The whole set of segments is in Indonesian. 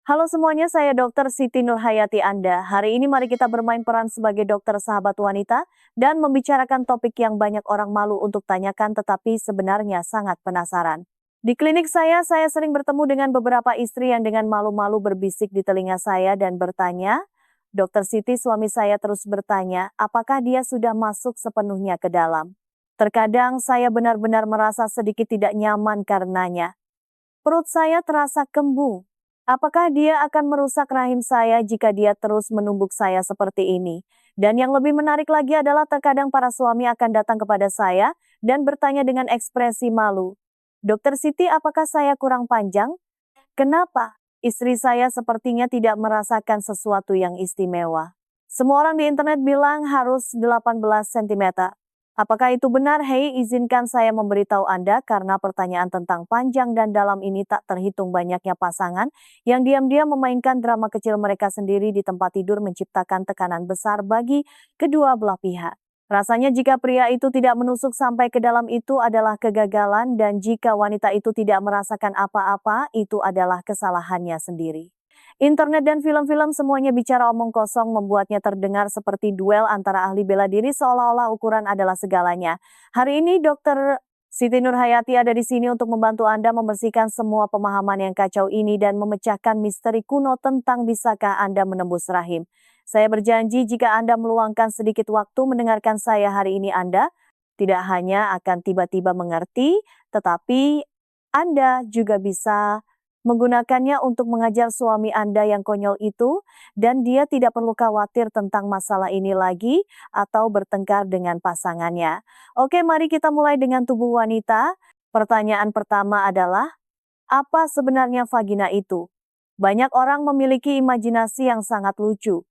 Halo semuanya, saya Dr. Siti Nurhayati Anda. Hari ini mari kita bermain peran sebagai dokter sahabat wanita dan membicarakan topik yang banyak orang malu untuk tanyakan tetapi sebenarnya sangat penasaran. Di klinik saya sering bertemu dengan beberapa istri yang dengan malu-malu berbisik di telinga saya dan bertanya, Dokter Siti, suami saya terus bertanya, apakah dia sudah masuk sepenuhnya ke dalam? Terkadang saya benar-benar merasa sedikit tidak nyaman karenanya. Perut saya terasa kembung. Apakah dia akan merusak rahim saya jika dia terus menumbuk saya seperti ini? Dan yang lebih menarik lagi adalah terkadang para suami akan datang kepada saya dan bertanya dengan ekspresi malu. Dokter Siti, apakah saya kurang panjang? Kenapa? Istri saya sepertinya tidak merasakan sesuatu yang istimewa. Semua orang di internet bilang harus 18 cm. Apakah itu benar? Hei, izinkan saya memberitahu Anda karena pertanyaan tentang panjang dan dalam ini tak terhitung banyaknya pasangan yang diam-diam memainkan drama kecil mereka sendiri di tempat tidur menciptakan tekanan besar bagi kedua belah pihak. Rasanya jika pria itu tidak menusuk sampai ke dalam itu adalah kegagalan dan jika wanita itu tidak merasakan apa-apa itu adalah kesalahannya sendiri. Internet dan film-film semuanya bicara omong kosong membuatnya terdengar seperti duel antara ahli bela diri seolah-olah ukuran adalah segalanya. Hari ini Dr. Siti Nurhayati ada di sini untuk membantu Anda membersihkan semua pemahaman yang kacau ini dan memecahkan misteri kuno tentang bisakah Anda menembus rahim. Saya berjanji jika Anda meluangkan sedikit waktu mendengarkan saya hari ini Anda tidak hanya akan tiba-tiba mengerti, tetapi Anda juga bisa menggunakannya untuk mengajar suami Anda yang konyol itu dan dia tidak perlu khawatir tentang masalah ini lagi atau bertengkar dengan pasangannya. Oke, mari kita mulai dengan tubuh wanita. Pertanyaan pertama adalah, apa sebenarnya vagina itu? Banyak orang memiliki imajinasi yang sangat lucu.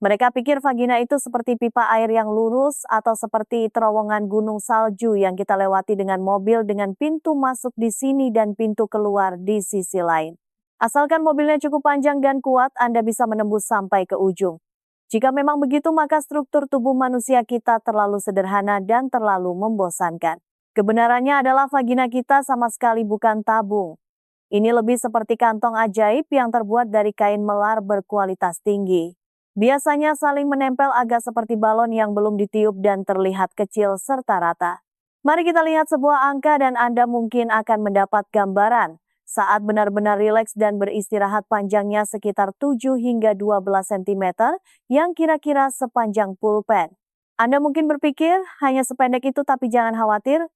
Mereka pikir vagina itu seperti pipa air yang lurus atau seperti terowongan gunung salju yang kita lewati dengan mobil dengan pintu masuk di sini dan pintu keluar di sisi lain. Asalkan mobilnya cukup panjang dan kuat, Anda bisa menembus sampai ke ujung. Jika memang begitu, maka struktur tubuh manusia kita terlalu sederhana dan terlalu membosankan. Kebenarannya adalah vagina kita sama sekali bukan tabung. Ini lebih seperti kantong ajaib yang terbuat dari kain melar berkualitas tinggi. Biasanya saling menempel agak seperti balon yang belum ditiup dan terlihat kecil serta rata. Mari kita lihat sebuah angka dan Anda mungkin akan mendapat gambaran. Saat benar-benar rileks dan beristirahat panjangnya sekitar 7 hingga 12 cm yang kira-kira sepanjang pulpen. Anda mungkin berpikir hanya sependek itu tapi jangan khawatir,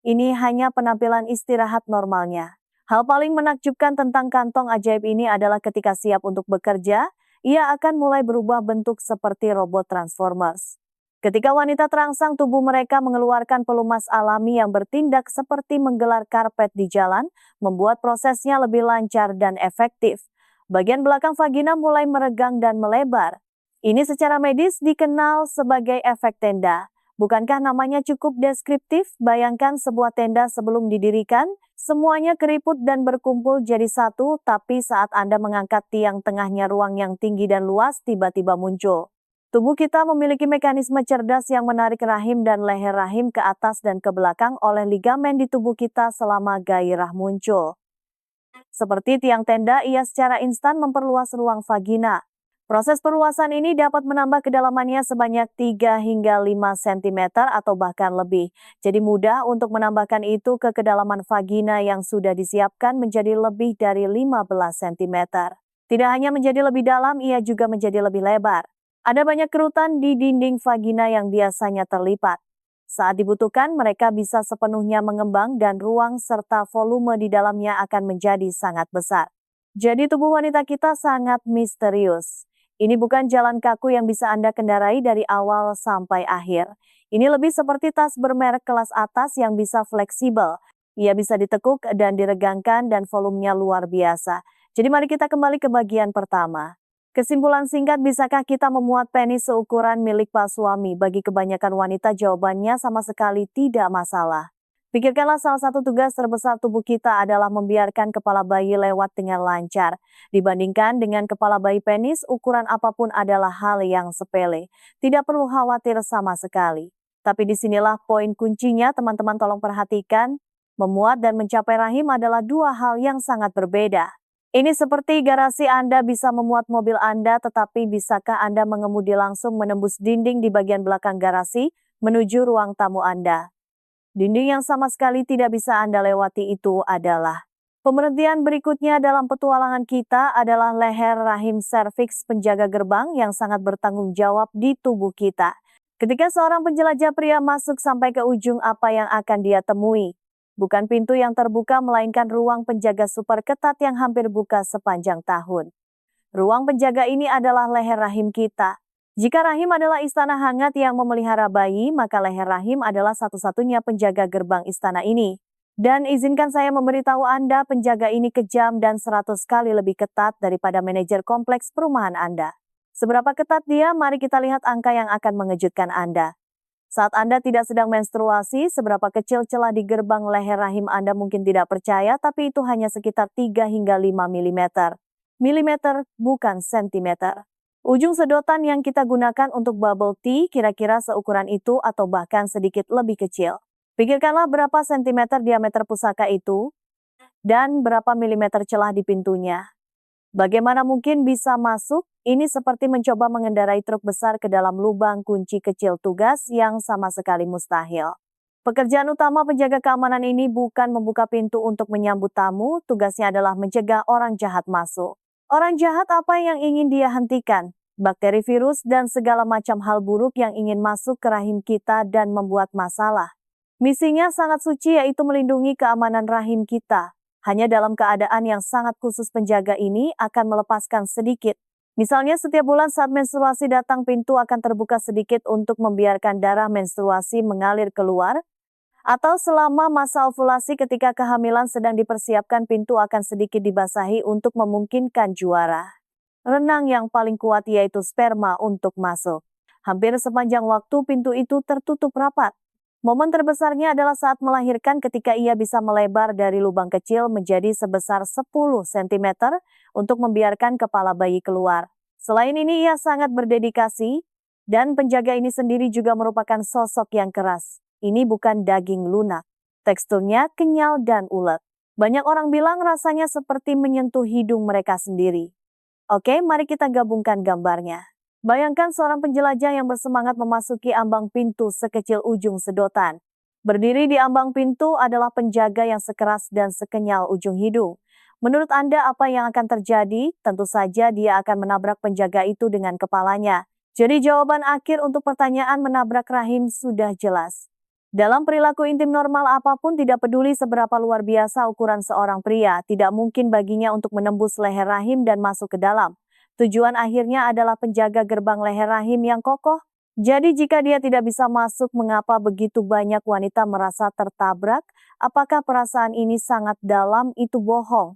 ini hanya penampilan istirahat normalnya. Hal paling menakjubkan tentang kantong ajaib ini adalah ketika siap untuk bekerja, ia akan mulai berubah bentuk seperti robot Transformers. Ketika wanita terangsang, tubuh mereka mengeluarkan pelumas alami yang bertindak seperti menggelar karpet di jalan, membuat prosesnya lebih lancar dan efektif. Bagian belakang vagina mulai meregang dan melebar. Ini secara medis dikenal sebagai efek tenda. Bukankah namanya cukup deskriptif? Bayangkan sebuah tenda sebelum didirikan, semuanya keriput dan berkumpul jadi satu, tapi saat Anda mengangkat tiang tengahnya ruang yang tinggi dan luas tiba-tiba muncul. Tubuh kita memiliki mekanisme cerdas yang menarik rahim dan leher rahim ke atas dan ke belakang oleh ligamen di tubuh kita selama gairah muncul. Seperti tiang tenda, ia secara instan memperluas ruang vagina. Proses perluasan ini dapat menambah kedalamannya sebanyak 3 hingga 5 cm atau bahkan lebih. Jadi mudah untuk menambahkan itu ke kedalaman vagina yang sudah disiapkan menjadi lebih dari 15 cm. Tidak hanya menjadi lebih dalam, ia juga menjadi lebih lebar. Ada banyak kerutan di dinding vagina yang biasanya terlipat. Saat dibutuhkan, mereka bisa sepenuhnya mengembang dan ruang serta volume di dalamnya akan menjadi sangat besar. Jadi tubuh wanita kita sangat misterius. Ini bukan jalan kaku yang bisa Anda kendarai dari awal sampai akhir. Ini lebih seperti tas bermerek kelas atas yang bisa fleksibel. Ia bisa ditekuk dan diregangkan dan volumenya luar biasa. Jadi mari kita kembali ke bagian pertama. Kesimpulan singkat, bisakah kita memuat penis seukuran milik Pak Suami? Bagi kebanyakan wanita jawabannya sama sekali tidak masalah. Pikirkanlah salah satu tugas terbesar tubuh kita adalah membiarkan kepala bayi lewat dengan lancar. Dibandingkan dengan kepala bayi penis, ukuran apapun adalah hal yang sepele. Tidak perlu khawatir sama sekali. Tapi disinilah poin kuncinya, teman-teman tolong perhatikan. Memuat dan mencapai rahim adalah dua hal yang sangat berbeda. Ini seperti garasi Anda bisa memuat mobil Anda, tetapi bisakah Anda mengemudi langsung menembus dinding di bagian belakang garasi menuju ruang tamu Anda? Dinding yang sama sekali tidak bisa Anda lewati itu adalah pemberhentian. Berikutnya dalam petualangan kita adalah leher rahim serviks, penjaga gerbang yang sangat bertanggung jawab di tubuh kita. Ketika seorang penjelajah pria masuk sampai ke ujung, apa yang akan dia temui? Bukan pintu yang terbuka, melainkan ruang penjaga super ketat yang hampir buka sepanjang tahun. Ruang penjaga ini adalah leher rahim kita. Jika rahim adalah istana hangat yang memelihara bayi, maka leher rahim adalah satu-satunya penjaga gerbang istana ini. Dan izinkan saya memberitahu Anda, penjaga ini kejam dan 100 kali lebih ketat daripada manajer kompleks perumahan Anda. Seberapa ketat dia? Mari kita lihat angka yang akan mengejutkan Anda. Saat Anda tidak sedang menstruasi, seberapa kecil celah di gerbang leher rahim Anda mungkin tidak percaya, tapi itu hanya sekitar 3 hingga 5 mm. Milimeter, bukan sentimeter. Ujung sedotan yang kita gunakan untuk bubble tea kira-kira seukuran itu atau bahkan sedikit lebih kecil. Pikirkanlah berapa sentimeter diameter pusaka itu dan berapa milimeter celah di pintunya. Bagaimana mungkin bisa masuk? Ini seperti mencoba mengendarai truk besar ke dalam lubang kunci kecil, tugas yang sama sekali mustahil. Pekerjaan utama penjaga keamanan ini bukan membuka pintu untuk menyambut tamu, tugasnya adalah mencegah orang jahat masuk. Orang jahat apa yang ingin dia hentikan? Bakteri, virus, dan segala macam hal buruk yang ingin masuk ke rahim kita dan membuat masalah. Misinya sangat suci, yaitu melindungi keamanan rahim kita. Hanya dalam keadaan yang sangat khusus penjaga ini akan melepaskan sedikit. Misalnya setiap bulan saat menstruasi datang, pintu akan terbuka sedikit untuk membiarkan darah menstruasi mengalir keluar. Atau selama masa ovulasi ketika kehamilan sedang dipersiapkan, pintu akan sedikit dibasahi untuk memungkinkan juara renang yang paling kuat, yaitu sperma, untuk masuk. Hampir sepanjang waktu pintu itu tertutup rapat. Momen terbesarnya adalah saat melahirkan, ketika ia bisa melebar dari lubang kecil menjadi sebesar 10 cm untuk membiarkan kepala bayi keluar. Selain ini ia sangat berdedikasi, dan penjaga ini sendiri juga merupakan sosok yang keras. Ini bukan daging lunak. Teksturnya kenyal dan ulet. Banyak orang bilang rasanya seperti menyentuh hidung mereka sendiri. Oke, mari kita gabungkan gambarnya. Bayangkan seorang penjelajah yang bersemangat memasuki ambang pintu sekecil ujung sedotan. Berdiri di ambang pintu adalah penjaga yang sekeras dan sekenyal ujung hidung. Menurut Anda apa yang akan terjadi? Tentu saja dia akan menabrak penjaga itu dengan kepalanya. Jadi jawaban akhir untuk pertanyaan menabrak rahim sudah jelas. Dalam perilaku intim normal apapun, tidak peduli seberapa luar biasa ukuran seorang pria, tidak mungkin baginya untuk menembus leher rahim dan masuk ke dalam. Tujuan akhirnya adalah penjaga gerbang leher rahim yang kokoh. Jadi jika dia tidak bisa masuk, mengapa begitu banyak wanita merasa tertabrak? Apakah perasaan ini sangat dalam? Itu bohong.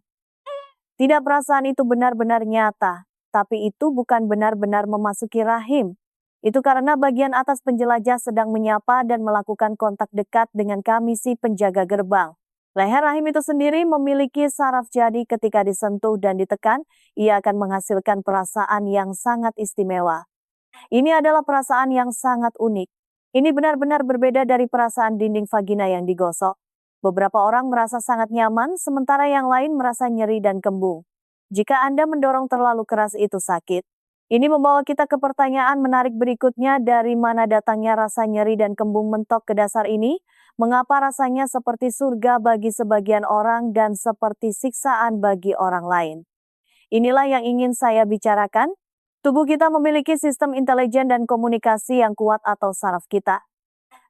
Tidak, perasaan itu benar-benar nyata, tapi itu bukan benar-benar memasuki rahim. Itu karena bagian atas penjelajah sedang menyapa dan melakukan kontak dekat dengan kami, si penjaga gerbang. Leher rahim itu sendiri memiliki saraf, jadi ketika disentuh dan ditekan, ia akan menghasilkan perasaan yang sangat istimewa. Ini adalah perasaan yang sangat unik. Ini benar-benar berbeda dari perasaan dinding vagina yang digosok. Beberapa orang merasa sangat nyaman, sementara yang lain merasa nyeri dan kembung. Jika Anda mendorong terlalu keras, itu sakit. Ini membawa kita ke pertanyaan menarik berikutnya, dari mana datangnya rasa nyeri dan kembung mentok ke dasar ini? Mengapa rasanya seperti surga bagi sebagian orang dan seperti siksaan bagi orang lain? Inilah yang ingin saya bicarakan. Tubuh kita memiliki sistem intelijen dan komunikasi yang kuat atau saraf kita.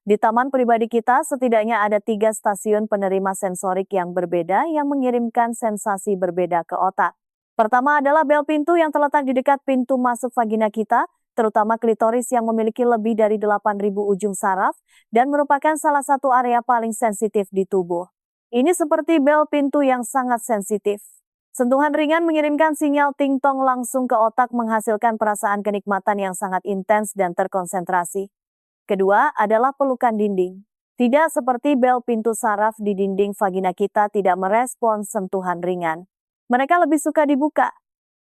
Di taman pribadi kita setidaknya ada 3 stasiun penerima sensorik yang berbeda yang mengirimkan sensasi berbeda ke otak. Pertama adalah bel pintu yang terletak di dekat pintu masuk vagina kita, terutama klitoris yang memiliki lebih dari 8.000 ujung saraf dan merupakan salah satu area paling sensitif di tubuh. Ini seperti bel pintu yang sangat sensitif. Sentuhan ringan mengirimkan sinyal ting-tong langsung ke otak, menghasilkan perasaan kenikmatan yang sangat intens dan terkonsentrasi. Kedua adalah pelukan dinding. Tidak seperti bel pintu, saraf di dinding vagina kita tidak merespons sentuhan ringan. Mereka lebih suka dibuka.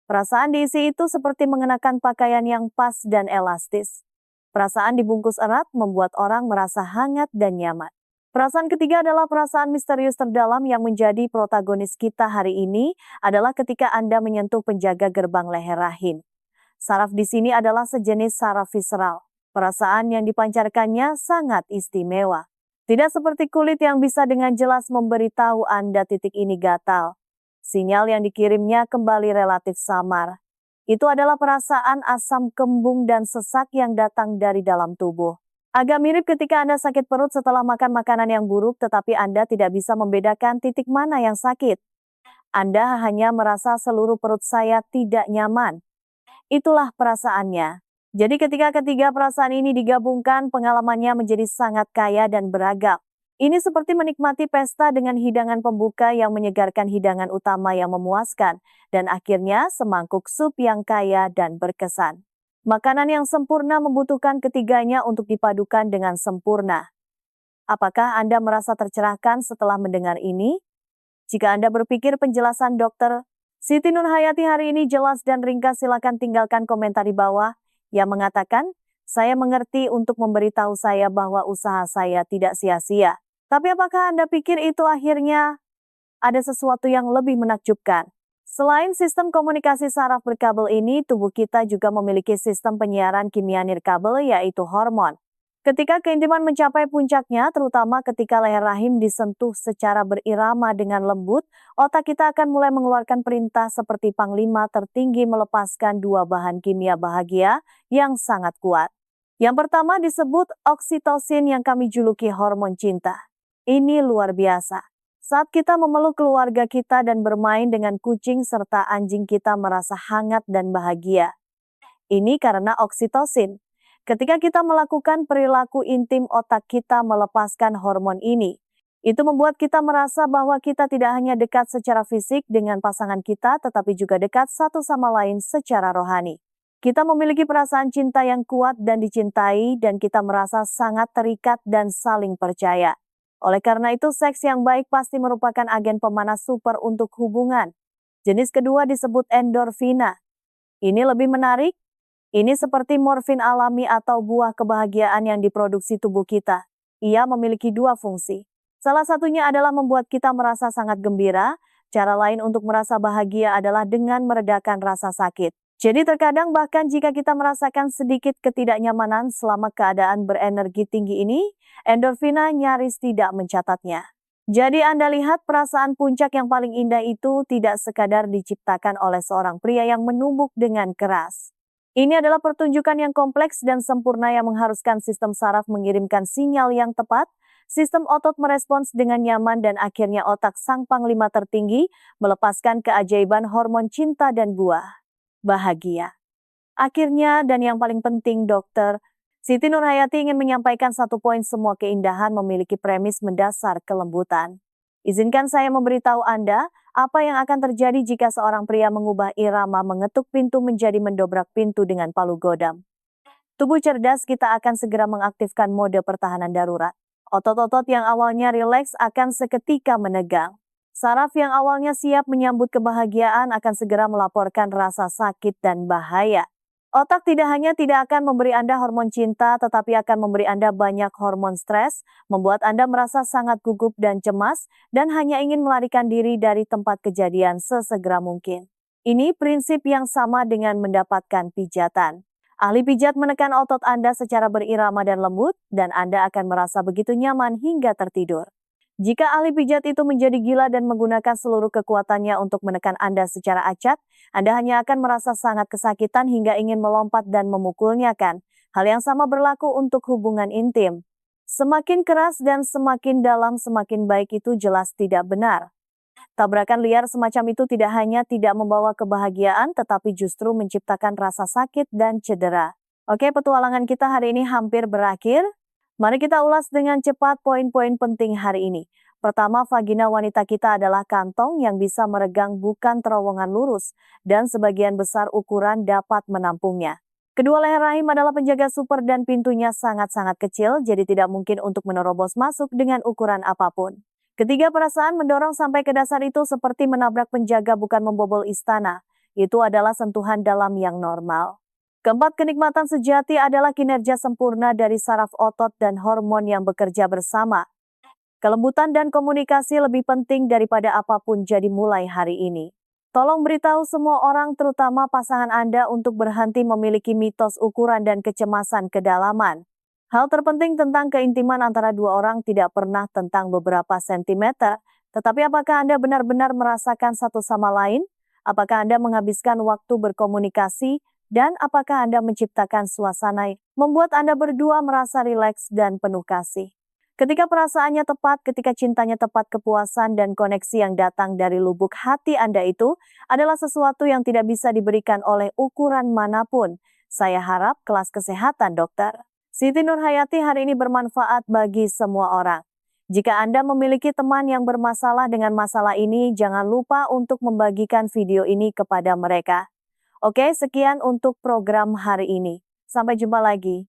Perasaan diisi itu seperti mengenakan pakaian yang pas dan elastis. Perasaan dibungkus erat membuat orang merasa hangat dan nyaman. Perasaan ketiga adalah perasaan misterius terdalam yang menjadi protagonis kita hari ini adalah ketika Anda menyentuh penjaga gerbang leher rahim. Saraf di sini adalah sejenis saraf visceral. Perasaan yang dipancarkannya sangat istimewa. Tidak seperti kulit yang bisa dengan jelas memberitahu Anda titik ini gatal. Sinyal yang dikirimnya kembali relatif samar. Itu adalah perasaan asam kembung dan sesak yang datang dari dalam tubuh. Agak mirip ketika Anda sakit perut setelah makan makanan yang buruk tetapi Anda tidak bisa membedakan titik mana yang sakit. Anda hanya merasa seluruh perut saya tidak nyaman. Itulah perasaannya. Jadi ketika ketiga perasaan ini digabungkan, pengalamannya menjadi sangat kaya dan beragam. Ini seperti menikmati pesta dengan hidangan pembuka yang menyegarkan hidangan utama yang memuaskan, dan akhirnya semangkuk sup yang kaya dan berkesan. Makanan yang sempurna membutuhkan ketiganya untuk dipadukan dengan sempurna. Apakah Anda merasa tercerahkan setelah mendengar ini? Jika Anda berpikir penjelasan Dr. Siti Nurhayati hari ini jelas dan ringkas, silakan tinggalkan komentar di bawah yang mengatakan, saya mengerti untuk memberitahu saya bahwa usaha saya tidak sia-sia. Tapi apakah Anda pikir itu akhirnya ada sesuatu yang lebih menakjubkan? Selain sistem komunikasi saraf berkabel ini, tubuh kita juga memiliki sistem penyiaran kimia nirkabel yaitu hormon. Ketika keintiman mencapai puncaknya, terutama ketika leher rahim disentuh secara berirama dengan lembut, otak kita akan mulai mengeluarkan perintah seperti panglima tertinggi melepaskan dua bahan kimia bahagia yang sangat kuat. Yang pertama disebut oksitosin yang kami juluki hormon cinta. Ini luar biasa. Saat kita memeluk keluarga kita dan bermain dengan kucing serta anjing, kita merasa hangat dan bahagia. Ini karena oksitosin. Ketika kita melakukan perilaku intim, otak kita melepaskan hormon ini. Itu membuat kita merasa bahwa kita tidak hanya dekat secara fisik dengan pasangan kita, tetapi juga dekat satu sama lain secara rohani. Kita memiliki perasaan cinta yang kuat dan dicintai, dan kita merasa sangat terikat dan saling percaya. Oleh karena itu, seks yang baik pasti merupakan agen pemanas super untuk hubungan. Jenis kedua disebut endorfina. Ini lebih menarik. Ini seperti morfin alami atau buah kebahagiaan yang diproduksi tubuh kita. Ia memiliki dua fungsi. Salah satunya adalah membuat kita merasa sangat gembira. Cara lain untuk merasa bahagia adalah dengan meredakan rasa sakit. Jadi terkadang bahkan jika kita merasakan sedikit ketidaknyamanan selama keadaan berenergi tinggi ini, endorfina nyaris tidak mencatatnya. Jadi Anda lihat, perasaan puncak yang paling indah itu tidak sekadar diciptakan oleh seorang pria yang menumbuk dengan keras. Ini adalah pertunjukan yang kompleks dan sempurna yang mengharuskan sistem saraf mengirimkan sinyal yang tepat, sistem otot merespons dengan nyaman, dan akhirnya otak sang panglima tertinggi melepaskan keajaiban hormon cinta dan buah bahagia. Akhirnya dan yang paling penting, Dr. Siti Nurhayati ingin menyampaikan satu poin: semua keindahan memiliki premis mendasar kelembutan. Izinkan saya memberitahu Anda apa yang akan terjadi jika seorang pria mengubah irama mengetuk pintu menjadi mendobrak pintu dengan palu godam. Tubuh cerdas kita akan segera mengaktifkan mode pertahanan darurat. Otot-otot yang awalnya rileks akan seketika menegang. Saraf yang awalnya siap menyambut kebahagiaan akan segera melaporkan rasa sakit dan bahaya. Otak tidak hanya tidak akan memberi Anda hormon cinta, tetapi akan memberi Anda banyak hormon stres, membuat Anda merasa sangat gugup dan cemas, dan hanya ingin melarikan diri dari tempat kejadian sesegera mungkin. Ini prinsip yang sama dengan mendapatkan pijatan. Ahli pijat menekan otot Anda secara berirama dan lembut, dan Anda akan merasa begitu nyaman hingga tertidur. Jika ahli pijat itu menjadi gila dan menggunakan seluruh kekuatannya untuk menekan Anda secara acak, Anda hanya akan merasa sangat kesakitan hingga ingin melompat dan memukulnya kan? Hal yang sama berlaku untuk hubungan intim. Semakin keras dan semakin dalam semakin baik itu jelas tidak benar. Tabrakan liar semacam itu tidak hanya tidak membawa kebahagiaan, tetapi justru menciptakan rasa sakit dan cedera. Oke, petualangan kita hari ini hampir berakhir. Mari kita ulas dengan cepat poin-poin penting hari ini. Pertama, vagina wanita kita adalah kantong yang bisa meregang, bukan terowongan lurus, dan sebagian besar ukuran dapat menampungnya. Kedua, leher rahim adalah penjaga super dan pintunya sangat-sangat kecil, jadi tidak mungkin untuk menerobos masuk dengan ukuran apapun. Ketiga, perasaan mendorong sampai ke dasar itu seperti menabrak penjaga, bukan membobol istana. Itu adalah sentuhan dalam yang normal. Keempat, kenikmatan sejati adalah kinerja sempurna dari saraf otot dan hormon yang bekerja bersama. Kelembutan dan komunikasi lebih penting daripada apapun, jadi mulai hari ini. Tolong beritahu semua orang, terutama pasangan Anda, untuk berhenti memiliki mitos ukuran dan kecemasan kedalaman. Hal terpenting tentang keintiman antara dua orang tidak pernah tentang beberapa sentimeter, tetapi apakah Anda benar-benar merasakan satu sama lain? Apakah Anda menghabiskan waktu berkomunikasi? Dan apakah Anda menciptakan suasana membuat Anda berdua merasa rileks dan penuh kasih? Ketika perasaannya tepat, ketika cintanya tepat, kepuasan dan koneksi yang datang dari lubuk hati Anda itu adalah sesuatu yang tidak bisa diberikan oleh ukuran manapun. Saya harap kelas kesehatan dokter Siti Nurhayati hari ini bermanfaat bagi semua orang. Jika Anda memiliki teman yang bermasalah dengan masalah ini, jangan lupa untuk membagikan video ini kepada mereka. Oke, sekian untuk program hari ini. Sampai jumpa lagi.